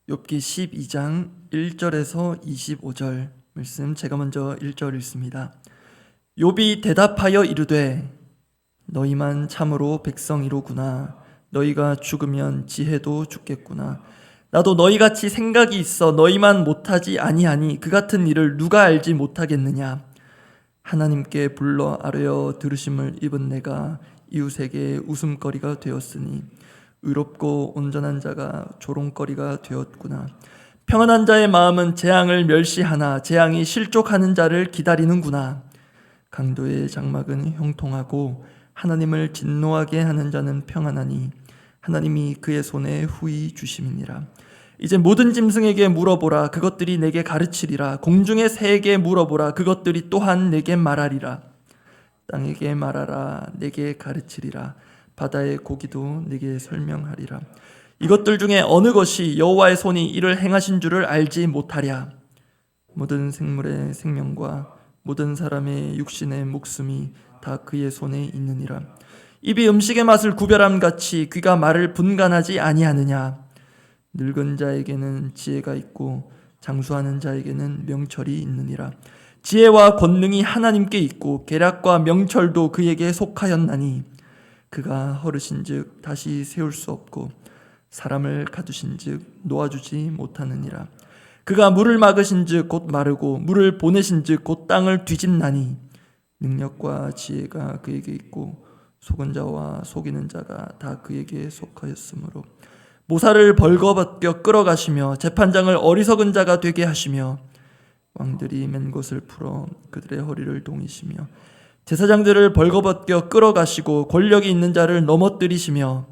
욥기 12장 1절에서 25절 말씀, 제가 먼저 1절 읽습니다. 욥이 대답하여 이르되 너희만 참으로 백성이로구나. 너희가 죽으면 지혜도 죽겠구나. 나도 너희같이 생각이 있어 너희만 못하지 아니하니 그 같은 일을 누가 알지 못하겠느냐. 하나님께 불러 아뢰어 들으심을 입은 내가 이웃에게 웃음거리가 되었으니 의롭고 온전한 자가 조롱거리가 되었구나. 평안한 자의 마음은 재앙을 멸시하나 재앙이 실족하는 자를 기다리는구나. 강도의 장막은 형통하고 하나님을 진노하게 하는 자는 평안하니 하나님이 그의 손에 후히 주심이니라. 이제 모든 짐승에게 물어보라. 그것들이 내게 가르치리라. 공중의 새에게 물어보라. 그것들이 또한 내게 말하리라. 땅에게 말하라. 내게 가르치리라. 바다의 고기도 내게 설명하리라. 이것들 중에 어느 것이 여호와의 손이 이를 행하신 줄을 알지 못하랴. 모든 생물의 생명과 모든 사람의 육신의 목숨이 다 그의 손에 있느니라. 입이 음식의 맛을 구별함 같이 귀가 말을 분간하지 아니하느냐. 늙은 자에게는 지혜가 있고 장수하는 자에게는 명철이 있느니라. 지혜와 권능이 하나님께 있고 계략과 명철도 그에게 속하였나니 그가 허르신즉 다시 세울 수 없고 사람을 가두신즉 놓아주지 못하느니라. 그가 물을 막으신즉 곧 마르고 물을 보내신즉 곧 땅을 뒤집나니 능력과 지혜가 그에게 있고 속은 자와 속이는 자가 다 그에게 속하였으므로 모사를 벌거벗겨 끌어가시며 재판장을 어리석은 자가 되게 하시며 왕들이 맨 것을 풀어 그들의 허리를 동이시며 제사장들을 벌거벗겨 끌어가시고 권력이 있는 자를 넘어뜨리시며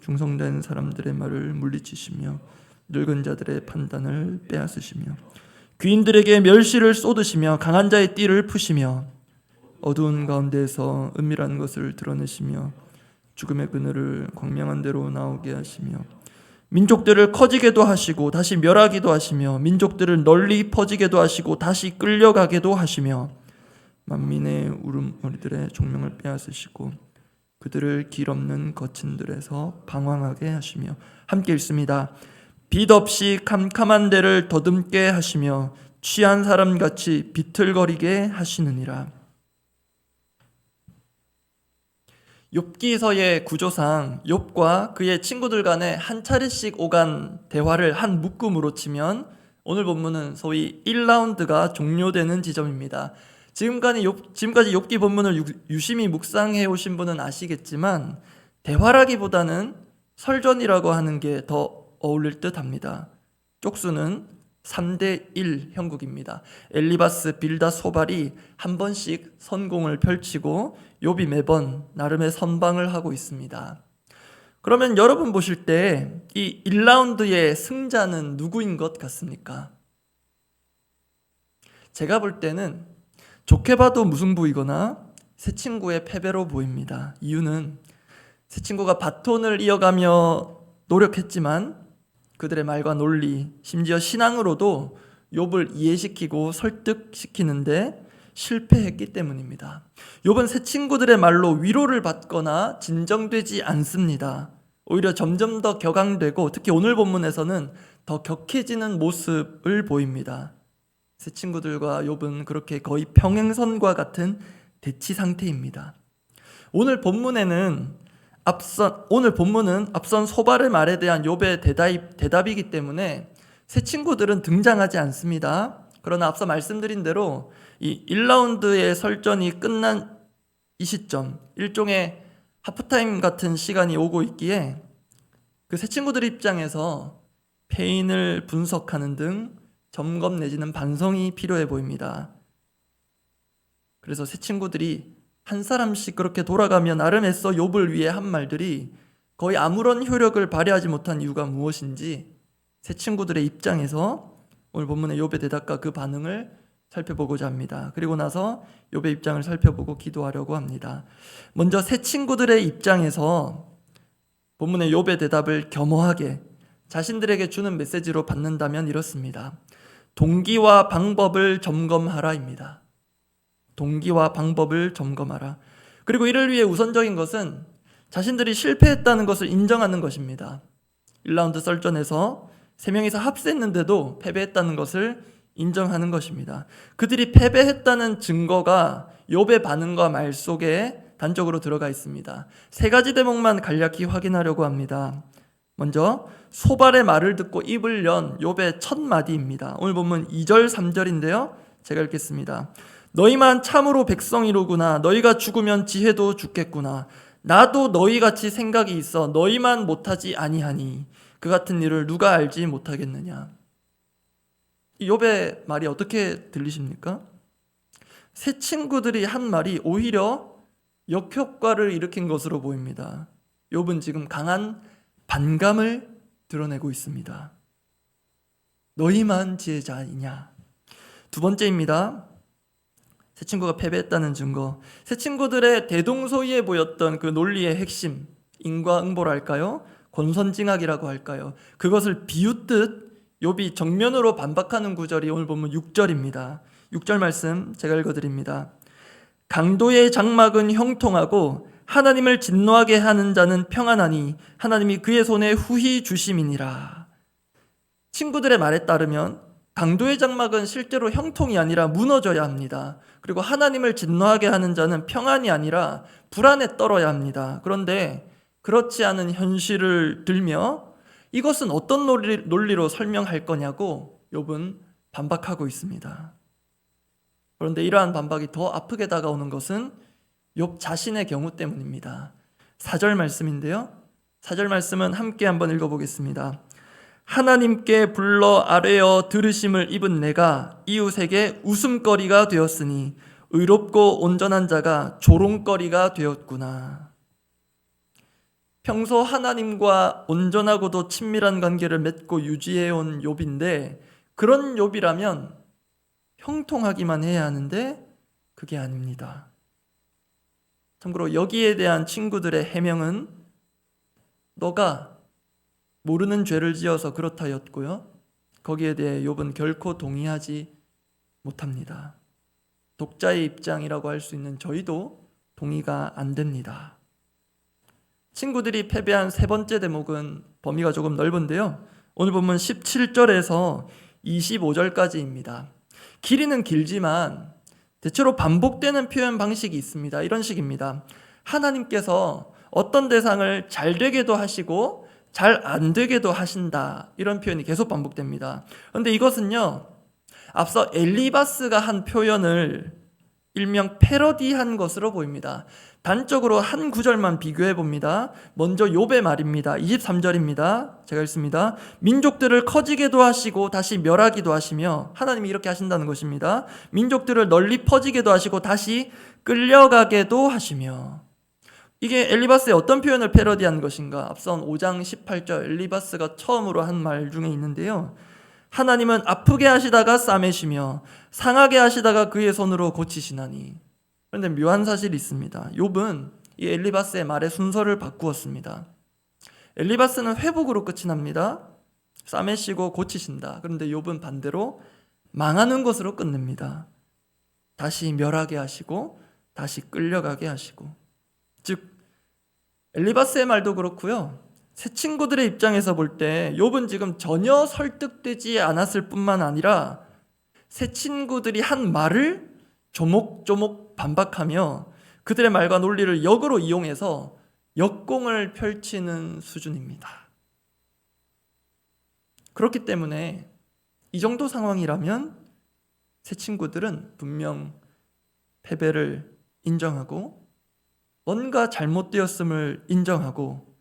충성된 사람들의 말을 물리치시며 늙은 자들의 판단을 빼앗으시며 귀인들에게 멸시를 쏟으시며 강한 자의 띠를 푸시며 어두운 가운데에서 은밀한 것을 드러내시며 죽음의 그늘을 광명한 대로 나오게 하시며 민족들을 커지게도 하시고 다시 멸하기도 하시며 민족들을 널리 퍼지게도 하시고 다시 끌려가게도 하시며 만민의 울음소리들의 종명을 빼앗으시고 그들을 길 없는 거친들에서 방황하게 하시며 함께 읽습니다. 빛 없이 캄캄한 데를 더듬게 하시며 취한 사람같이 비틀거리게 하시느니라. 욥기서의 구조상 욥과 그의 친구들 간에 한 차례씩 오간 대화를 한 묶음으로 치면 오늘 본문은 소위 1라운드가 종료되는 지점입니다. 지금까지 욥기 본문을 유심히 묵상해 오신 분은 아시겠지만 대화라기보다는 설전이라고 하는 게 더 어울릴 듯 합니다. 쪽수는 3대1 형국입니다. 엘리바스, 빌다, 소발이 한 번씩 선공을 펼치고 욥이 매번 나름의 선방을 하고 있습니다. 그러면 여러분 보실 때 이 1라운드의 승자는 누구인 것 같습니까? 제가 볼 때는 좋게 봐도 무승부이거나 새 친구의 패배로 보입니다. 이유는 새 친구가 바톤을 이어가며 노력했지만 그들의 말과 논리, 심지어 신앙으로도 욥을 이해시키고 설득시키는데 실패했기 때문입니다. 욥은 새 친구들의 말로 위로를 받거나 진정되지 않습니다. 오히려 점점 더 격앙되고 특히 오늘 본문에서는 더 격해지는 모습을 보입니다. 새 친구들과 욥은 그렇게 거의 평행선과 같은 대치 상태입니다. 오늘 본문은 앞선 소발의 말에 대한 욥의 대답이기 때문에 새 친구들은 등장하지 않습니다. 그러나 앞서 말씀드린 대로 이 1라운드의 설전이 끝난 이 시점, 일종의 하프타임 같은 시간이 오고 있기에 그 새 친구들 입장에서 패인을 분석하는 등 점검 내지는 반성이 필요해 보입니다. 그래서 새 친구들이 한 사람씩 그렇게 돌아가며 나름 애써 욥을 위해 한 말들이 거의 아무런 효력을 발휘하지 못한 이유가 무엇인지 새 친구들의 입장에서 오늘 본문의 욥의 대답과 그 반응을 살펴보고자 합니다. 그리고 나서 욥의 입장을 살펴보고 기도하려고 합니다. 먼저 새 친구들의 입장에서 본문의 욥의 대답을 겸허하게 자신들에게 주는 메시지로 받는다면 이렇습니다. 동기와 방법을 점검하라입니다. 동기와 방법을 점검하라. 그리고 이를 위해 우선적인 것은 자신들이 실패했다는 것을 인정하는 것입니다. 1라운드 썰전에서 세 명이서 합세했는데도 패배했다는 것을 인정하는 것입니다. 그들이 패배했다는 증거가 욥의 반응과 말 속에 단적으로 들어가 있습니다. 세 가지 대목만 간략히 확인하려고 합니다. 먼저 소발의 말을 듣고 입을 연 욥의 첫 마디입니다. 오늘 본문 2절 3절인데요. 제가 읽겠습니다. 너희만 참으로 백성이로구나. 너희가 죽으면 지혜도 죽겠구나. 나도 너희같이 생각이 있어 너희만 못하지 아니하니 그 같은 일을 누가 알지 못하겠느냐. 이 욥의 말이 어떻게 들리십니까? 세 친구들이 한 말이 오히려 역효과를 일으킨 것으로 보입니다. 욥은 지금 강한 반감을 드러내고 있습니다. 너희만 지혜자 아니냐. 두 번째입니다. 세 친구가 패배했다는 증거. 세 친구들의 대동소이해 보였던 그 논리의 핵심, 인과응보랄까요? 권선징악이라고 할까요? 그것을 비웃듯 욥이 정면으로 반박하는 구절이 오늘 보면 6절입니다. 6절 말씀 제가 읽어드립니다. 강도의 장막은 형통하고 하나님을 진노하게 하는 자는 평안하니 하나님이 그의 손에 후히 주심이니라. 친구들의 말에 따르면 강도의 장막은 실제로 형통이 아니라 무너져야 합니다. 그리고 하나님을 진노하게 하는 자는 평안이 아니라 불안에 떨어야 합니다. 그런데 그렇지 않은 현실을 들며 이것은 어떤 논리로 설명할 거냐고 욥은 반박하고 있습니다. 그런데 이러한 반박이 더 아프게 다가오는 것은 욥 자신의 경우 때문입니다. 4절 말씀인데요. 4절 말씀은 함께 한번 읽어보겠습니다. 하나님께 불러 아뢰어 들으심을 입은 내가 이웃에게 웃음거리가 되었으니 의롭고 온전한 자가 조롱거리가 되었구나. 평소 하나님과 온전하고도 친밀한 관계를 맺고 유지해온 욥인데 그런 욥이라면 형통하기만 해야 하는데 그게 아닙니다. 참고로 여기에 대한 친구들의 해명은 너가 모르는 죄를 지어서 그렇다였고요. 거기에 대해 욥은 결코 동의하지 못합니다. 독자의 입장이라고 할 수 있는 저희도 동의가 안 됩니다. 친구들이 패배한 세 번째 대목은 범위가 조금 넓은데요. 오늘 본문 17절에서 25절까지입니다. 길이는 길지만 대체로 반복되는 표현 방식이 있습니다. 이런 식입니다. 하나님께서 어떤 대상을 잘 되게도 하시고 잘 안 되게도 하신다. 이런 표현이 계속 반복됩니다. 그런데 이것은요, 앞서 엘리바스가 한 표현을 일명 패러디한 것으로 보입니다. 단적으로 한 구절만 비교해 봅니다. 먼저 욥의 말입니다. 23절입니다. 제가 읽습니다. 민족들을 커지게도 하시고 다시 멸하기도 하시며, 하나님이 이렇게 하신다는 것입니다. 민족들을 널리 퍼지게도 하시고 다시 끌려가게도 하시며. 이게 엘리바스의 어떤 표현을 패러디한 것인가? 앞선 5장 18절 엘리바스가 처음으로 한 말 중에 있는데요. 하나님은 아프게 하시다가 싸매시며 상하게 하시다가 그의 손으로 고치시나니. 그런데 묘한 사실이 있습니다. 욥은 이 엘리바스의 말의 순서를 바꾸었습니다. 엘리바스는 회복으로 끝이 납니다. 싸매시고 고치신다. 그런데 욥은 반대로 망하는 것으로 끝냅니다. 다시 멸하게 하시고 다시 끌려가게 하시고. 즉 엘리바스의 말도 그렇고요. 새 친구들의 입장에서 볼 때 욥은 지금 전혀 설득되지 않았을 뿐만 아니라 새 친구들이 한 말을 조목조목 반박하며 그들의 말과 논리를 역으로 이용해서 역공을 펼치는 수준입니다. 그렇기 때문에 이 정도 상황이라면 새 친구들은 분명 패배를 인정하고 뭔가 잘못되었음을 인정하고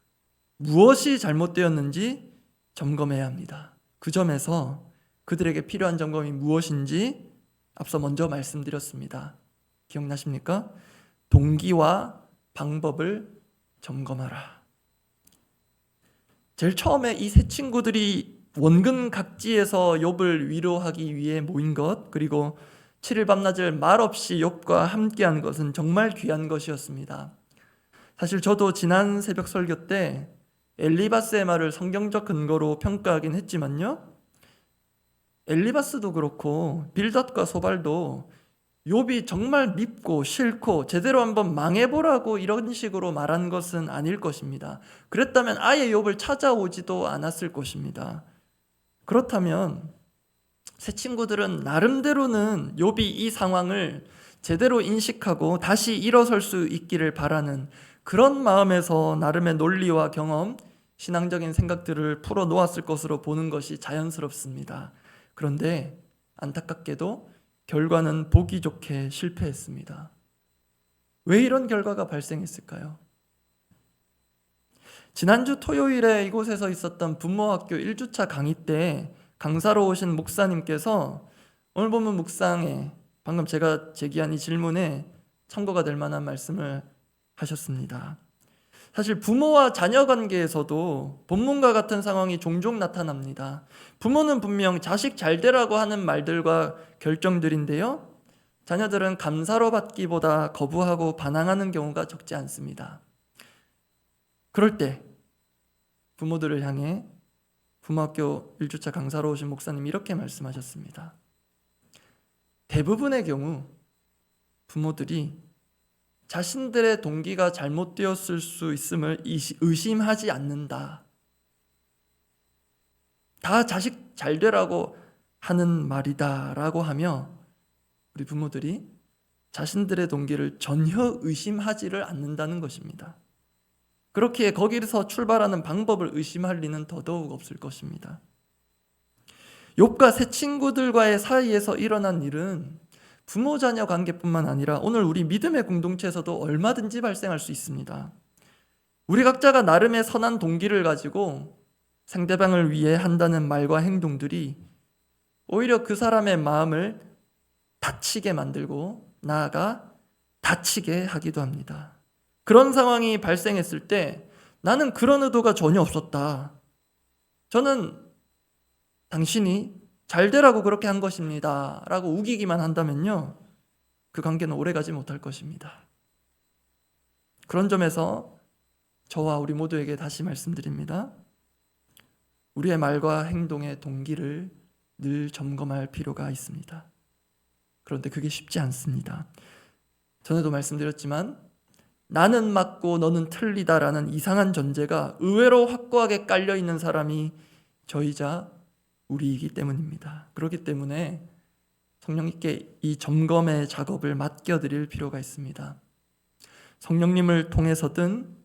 무엇이 잘못되었는지 점검해야 합니다. 그 점에서 그들에게 필요한 점검이 무엇인지 앞서 먼저 말씀드렸습니다. 기억나십니까? 동기와 방법을 점검하라. 제일 처음에 이 세 친구들이 원근 각지에서 욥을 위로하기 위해 모인 것, 그리고 7일 밤낮을 말없이 욥과 함께한 것은 정말 귀한 것이었습니다. 사실 저도 지난 새벽 설교 때 엘리바스의 말을 성경적 근거로 평가하긴 했지만요, 엘리바스도 그렇고 빌닷과 소발도 욥이 정말 밉고 싫고 제대로 한번 망해보라고 이런 식으로 말한 것은 아닐 것입니다. 그랬다면 아예 욥을 찾아오지도 않았을 것입니다. 그렇다면 새 친구들은 나름대로는 욥이 이 상황을 제대로 인식하고 다시 일어설 수 있기를 바라는 그런 마음에서 나름의 논리와 경험, 신앙적인 생각들을 풀어 놓았을 것으로 보는 것이 자연스럽습니다. 그런데 안타깝게도 결과는 보기 좋게 실패했습니다. 왜 이런 결과가 발생했을까요? 지난주 토요일에 이곳에서 있었던 부모학교 1주차 강의 때 강사로 오신 목사님께서 오늘 본문 묵상에 방금 제가 제기한 이 질문에 참고가 될 만한 말씀을 하셨습니다. 사실 부모와 자녀 관계에서도 본문과 같은 상황이 종종 나타납니다. 부모는 분명 자식 잘 되라고 하는 말들과 결정들인데요, 자녀들은 감사로 받기보다 거부하고 반항하는 경우가 적지 않습니다. 그럴 때 부모들을 향해 부모학교 1주차 강사로 오신 목사님이 이렇게 말씀하셨습니다. 대부분의 경우 부모들이 자신들의 동기가 잘못되었을 수 있음을 의심하지 않는다. 다 자식 잘 되라고 하는 말이다 라고 하며 우리 부모들이 자신들의 동기를 전혀 의심하지를 않는다는 것입니다. 그렇기에 거기서 출발하는 방법을 의심할 리는 더더욱 없을 것입니다. 욥과 새 친구들과의 사이에서 일어난 일은 부모 자녀 관계뿐만 아니라 오늘 우리 믿음의 공동체에서도 얼마든지 발생할 수 있습니다. 우리 각자가 나름의 선한 동기를 가지고 상대방을 위해 한다는 말과 행동들이 오히려 그 사람의 마음을 다치게 만들고 나아가 다치게 하기도 합니다. 그런 상황이 발생했을 때 나는 그런 의도가 전혀 없었다. 저는 당신이 잘 되라고 그렇게 한 것입니다 라고 우기기만 한다면요, 그 관계는 오래가지 못할 것입니다. 그런 점에서 저와 우리 모두에게 다시 말씀드립니다. 우리의 말과 행동의 동기를 늘 점검할 필요가 있습니다. 그런데 그게 쉽지 않습니다. 전에도 말씀드렸지만 나는 맞고 너는 틀리다라는 이상한 전제가 의외로 확고하게 깔려있는 사람이 저이자 우리이기 때문입니다. 그렇기 때문에 성령님께 이 점검의 작업을 맡겨드릴 필요가 있습니다. 성령님을 통해서든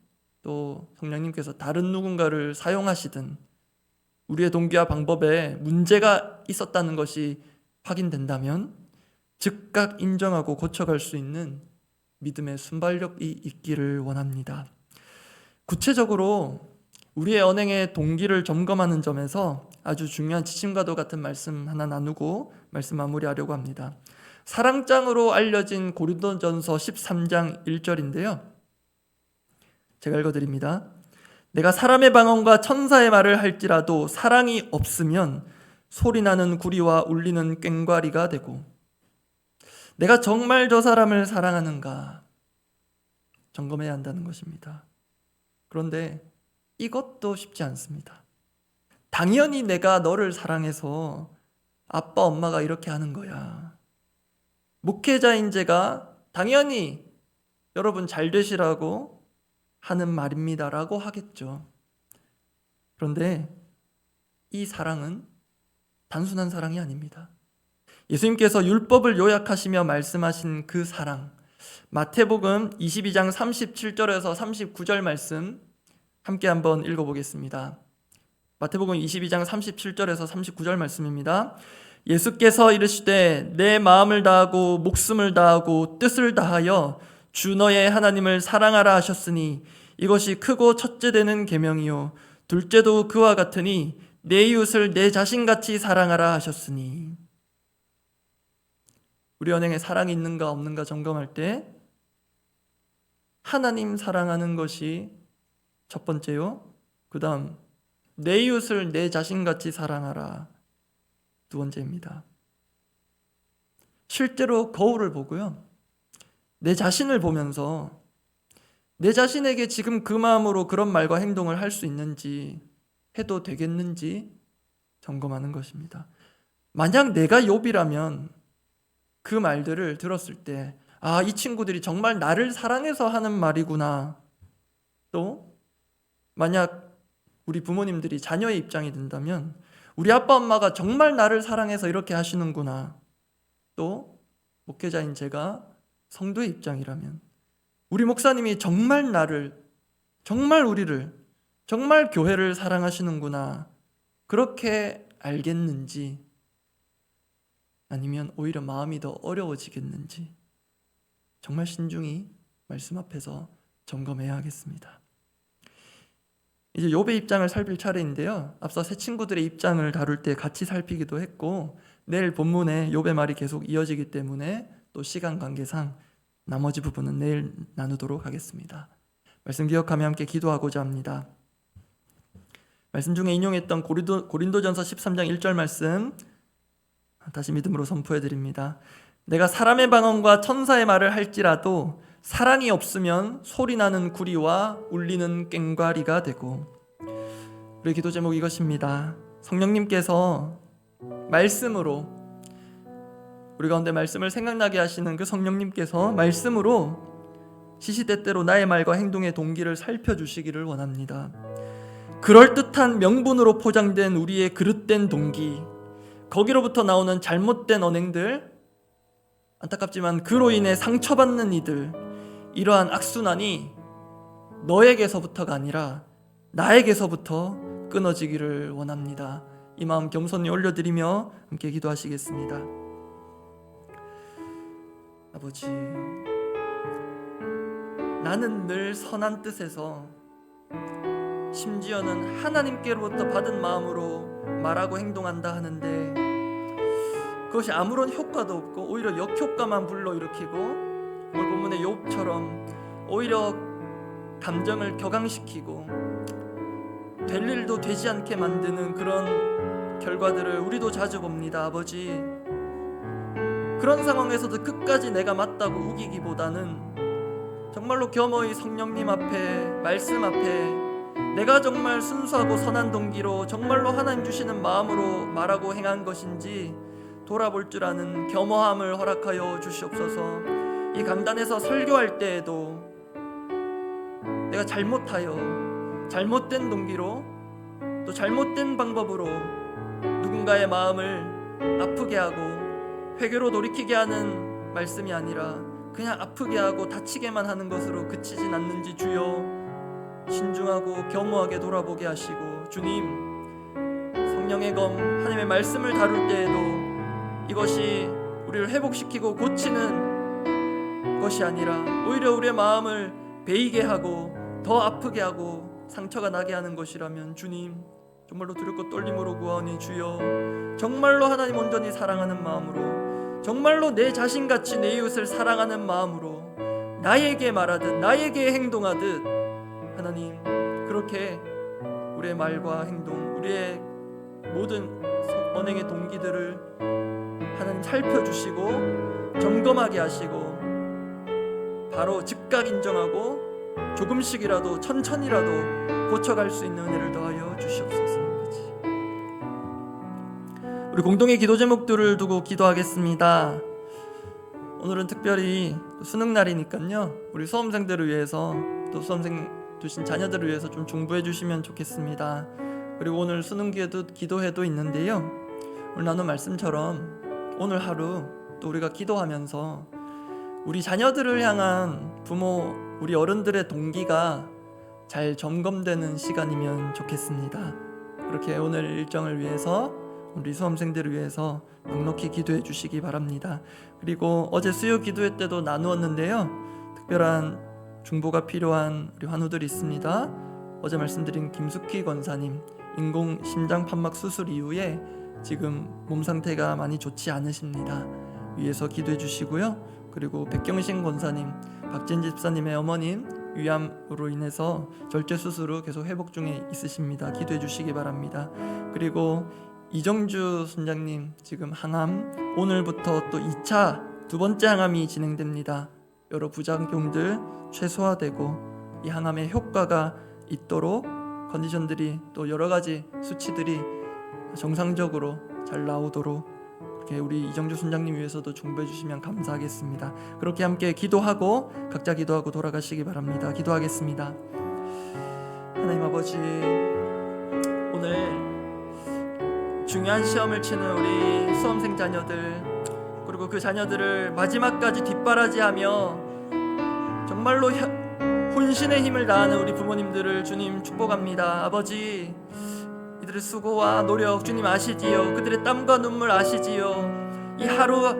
또 성령님께서 다른 누군가를 사용하시든 우리의 동기와 방법에 문제가 있었다는 것이 확인된다면 즉각 인정하고 고쳐갈 수 있는 믿음의 순발력이 있기를 원합니다. 구체적으로 우리의 언행의 동기를 점검하는 점에서 아주 중요한 지침과도 같은 말씀 하나 나누고 말씀 마무리하려고 합니다. 사랑장으로 알려진 고린도전서 13장 1절인데요. 제가 읽어드립니다. 내가 사람의 방언과 천사의 말을 할지라도 사랑이 없으면 소리나는 구리와 울리는 꽹과리가 되고, 내가 정말 저 사람을 사랑하는가 점검해야 한다는 것입니다. 그런데 이것도 쉽지 않습니다. 당연히 내가 너를 사랑해서 아빠 엄마가 이렇게 하는 거야. 목회자인 제가 당연히 여러분 잘 되시라고 하는 말입니다라고 하겠죠. 그런데 이 사랑은 단순한 사랑이 아닙니다. 예수님께서 율법을 요약하시며 말씀하신 그 사랑, 마태복음 22장 37절에서 39절 말씀 함께 한번 읽어보겠습니다. 마태복음 22장 37절에서 39절 말씀입니다. 예수께서 이르시되 내 마음을 다하고 목숨을 다하고 뜻을 다하여 주 너의 하나님을 사랑하라 하셨으니 이것이 크고 첫째 되는 계명이요 둘째도 그와 같으니 내 이웃을 내 자신같이 사랑하라 하셨으니. 우리 언행에 사랑이 있는가 없는가 점검할 때 하나님 사랑하는 것이 첫 번째요, 그 다음 내 이웃을 내 자신같이 사랑하라 두 번째입니다. 실제로 거울을 보고요, 내 자신을 보면서 내 자신에게 지금 그 마음으로 그런 말과 행동을 할 수 있는지, 해도 되겠는지 점검하는 것입니다. 만약 내가 욥이라면 그 말들을 들었을 때 이 친구들이 정말 나를 사랑해서 하는 말이구나. 또 만약 우리 부모님들이 자녀의 입장이 된다면 우리 아빠 엄마가 정말 나를 사랑해서 이렇게 하시는구나. 또 목회자인 제가 성도의 입장이라면 우리 목사님이 정말 나를, 정말 우리를, 정말 교회를 사랑하시는구나, 그렇게 알겠는지, 아니면 오히려 마음이 더 어려워지겠는지 정말 신중히 말씀 앞에서 점검해야 하겠습니다. 이제 욥의 입장을 살필 차례인데요, 앞서 새 친구들의 입장을 다룰 때 같이 살피기도 했고, 내일 본문에 욥의 말이 계속 이어지기 때문에 또 시간 관계상 나머지 부분은 내일 나누도록 하겠습니다. 말씀 기억하며 함께 기도하고자 합니다. 말씀 중에 인용했던 고린도전서 13장 1절 말씀 다시 믿음으로 선포해 드립니다. 내가 사람의 방언과 천사의 말을 할지라도 사랑이 없으면 소리나는 구리와 울리는 꽹과리가 되고. 우리 기도 제목 이것입니다. 성령님께서 말씀으로, 우리 가운데 말씀을 생각나게 하시는 그 성령님께서 말씀으로 시시때때로 나의 말과 행동의 동기를 살펴주시기를 원합니다. 그럴듯한 명분으로 포장된 우리의 그릇된 동기, 거기로부터 나오는 잘못된 언행들, 안타깝지만 그로 인해 상처받는 이들, 이러한 악순환이 너에게서부터가 아니라 나에게서부터 끊어지기를 원합니다. 이 마음 겸손히 올려드리며 함께 기도하시겠습니다. 아버지, 나는 늘 선한 뜻에서, 심지어는 하나님께로부터 받은 마음으로 말하고 행동한다 하는데 그것이 아무런 효과도 없고 오히려 역효과만 불러일으키고, 오늘 본문의 욥처럼 오히려 감정을 격앙시키고 될 일도 되지 않게 만드는 그런 결과들을 우리도 자주 봅니다. 아버지, 그런 상황에서도 끝까지 내가 맞다고 우기기보다는 정말로 겸허히 성령님 앞에, 말씀 앞에 내가 정말 순수하고 선한 동기로 정말로 하나님 주시는 마음으로 말하고 행한 것인지 돌아볼 줄 아는 겸허함을 허락하여 주시옵소서. 이 강단에서 설교할 때에도 내가 잘못하여 잘못된 동기로 또 잘못된 방법으로 누군가의 마음을 아프게 하고 회개로 돌이키게 하는 말씀이 아니라 그냥 아프게 하고 다치게만 하는 것으로 그치진 않는지 주여 신중하고 겸허하게 돌아보게 하시고, 주님, 성령의 검 하나님의 말씀을 다룰 때에도 이것이 우리를 회복시키고 고치는 것이 아니라 오히려 우리의 마음을 베이게 하고 더 아프게 하고 상처가 나게 하는 것이라면 주님, 정말로 두렵고 떨림으로 구하오니 주여, 정말로 하나님 온전히 사랑하는 마음으로, 정말로 내 자신같이 내 이웃을 사랑하는 마음으로 나에게 말하듯 나에게 행동하듯 하나님, 그렇게 우리의 말과 행동, 우리의 모든 언행의 동기들을 하나님 살펴주시고 점검하게 하시고 바로 즉각 인정하고 조금씩이라도 천천히라도 고쳐갈 수 있는 은혜를 더하여 주시옵소서. 우리 공동의 기도 제목들을 두고 기도하겠습니다. 오늘은 특별히 수능날이니까요, 우리 수험생들을 위해서 또 수험생 두신 자녀들을 위해서 좀 중보해 주시면 좋겠습니다. 그리고 오늘 수능 기도회도 있는데요, 오늘 나눈 말씀처럼 오늘 하루 또 우리가 기도하면서 우리 자녀들을 향한 부모, 우리 어른들의 동기가 잘 점검되는 시간이면 좋겠습니다. 그렇게 오늘 일정을 위해서 우리 수험생들을 위해서 넉넉히 기도해 주시기 바랍니다. 그리고 어제 수요 기도회 때도 나누었는데요, 특별한 중보가 필요한 우리 환우들이 있습니다. 어제 말씀드린 김숙희 권사님, 인공 심장 판막 수술 이후에 지금 몸 상태가 많이 좋지 않으십니다. 위에서 기도해 주시고요. 그리고 백경신 권사님, 박진 집사님의 어머님 위암으로 인해서 절제 수술 후 계속 회복 중에 있으십니다. 기도해 주시기 바랍니다. 그리고 이정주 순장님, 지금 항암, 오늘부터 또 2차 두 번째 항암이 진행됩니다. 여러 부작용들 최소화되고 이 항암의 효과가 있도록 컨디션들이 또 여러 가지 수치들이 정상적으로 잘 나오도록 그렇게 우리 이정주 순장님 위해서도 중보해 주시면 감사하겠습니다. 그렇게 함께 기도하고 각자 기도하고 돌아가시기 바랍니다. 기도하겠습니다. 하나님 아버지, 오늘 중요한 시험을 치는 우리 수험생 자녀들, 그리고 그 자녀들을 마지막까지 뒷바라지하며 정말로 혼신의 힘을 다하는 우리 부모님들을 주님 축복합니다. 아버지, 이들의 수고와 노력 주님 아시지요. 그들의 땀과 눈물 아시지요. 이 하루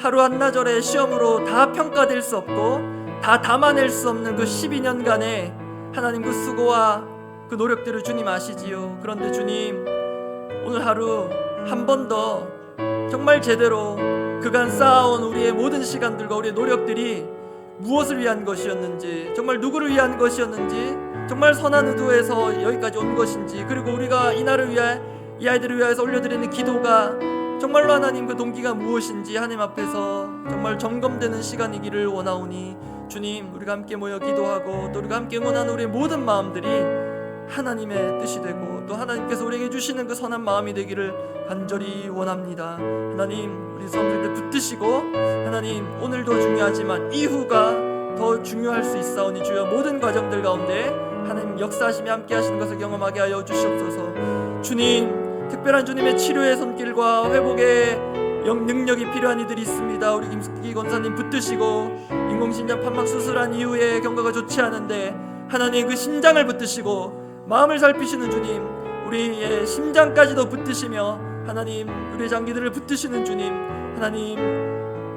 한나절의 시험으로 다 평가될 수 없고 다 담아낼 수 없는 그 12년간의 하나님 그 수고와 그 노력들을 주님 아시지요. 그런데 주님, 오늘 하루 한 번 더 정말 제대로 그간 쌓아온 우리의 모든 시간들과 우리의 노력들이 무엇을 위한 것이었는지, 정말 누구를 위한 것이었는지, 정말 선한 의도에서 여기까지 온 것인지, 그리고 우리가 이 날을 위해, 이 아이들을 위해서 올려드리는 기도가 정말로 하나님 그 동기가 무엇인지 하나님 앞에서 정말 점검되는 시간이기를 원하오니, 주님, 우리가 함께 모여 기도하고 또 우리가 함께 응원하는 우리의 모든 마음들이 하나님의 뜻이 되고 또 하나님께서 우리에게 주시는 그 선한 마음이 되기를 간절히 원합니다. 하나님, 우리 수험생들 붙드시고, 하나님, 오늘도 중요하지만 이후가 더 중요할 수 있사오니 주여 모든 과정들 가운데 하나님 역사하심이 함께 하시는 것을 경험하게 하여 주시옵소서. 주님, 특별한 주님의 치료의 손길과 회복의 능력이 필요한 이들이 있습니다. 우리 김숙기 권사님 붙드시고, 인공신장 판막 수술한 이후에 경과가 좋지 않은데 하나님 그 신장을 붙드시고 마음을 살피시는 주님, 우리의 심장까지도 붙드시며 하나님 우리의 장기들을 붙드시는 주님, 하나님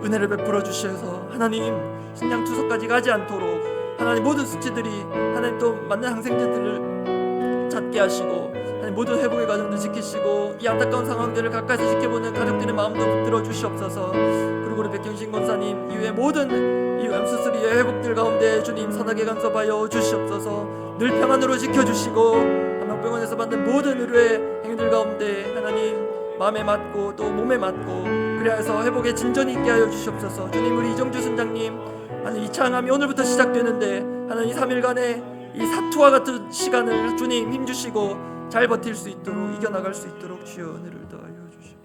은혜를 베풀어 주셔서 하나님 신장 투석까지 가지 않도록 하나님 모든 수치들이 하나님 또 맞는 항생제들을 찾게 하시고 하나님 모든 회복의 과정도 지키시고 이 안타까운 상황들을 가까이서 지켜보는 가족들의 마음도 붙들어 주시옵소서. 그리고 우리 백경신 권사님 이후에 모든 이 암수술의 회복들 가운데 주님 선하게 간섭하여 주시옵소서. 늘 평안으로 지켜주시고 한명병원에서 받는 모든 의료의 행위들 가운데 하나님 마음에 맞고 또 몸에 맞고 그래야 해서 회복의 진전이 있게 하여 주시옵소서. 주님, 우리 이정주 선장님 하나님 이 창함이 오늘부터 시작되는데 하나님 이 3일간의 이 사투와 같은 시간을 주님 힘주시고 잘 버틸 수 있도록 이겨나갈 수 있도록 주여 은혜를 더하여 주시옵소서.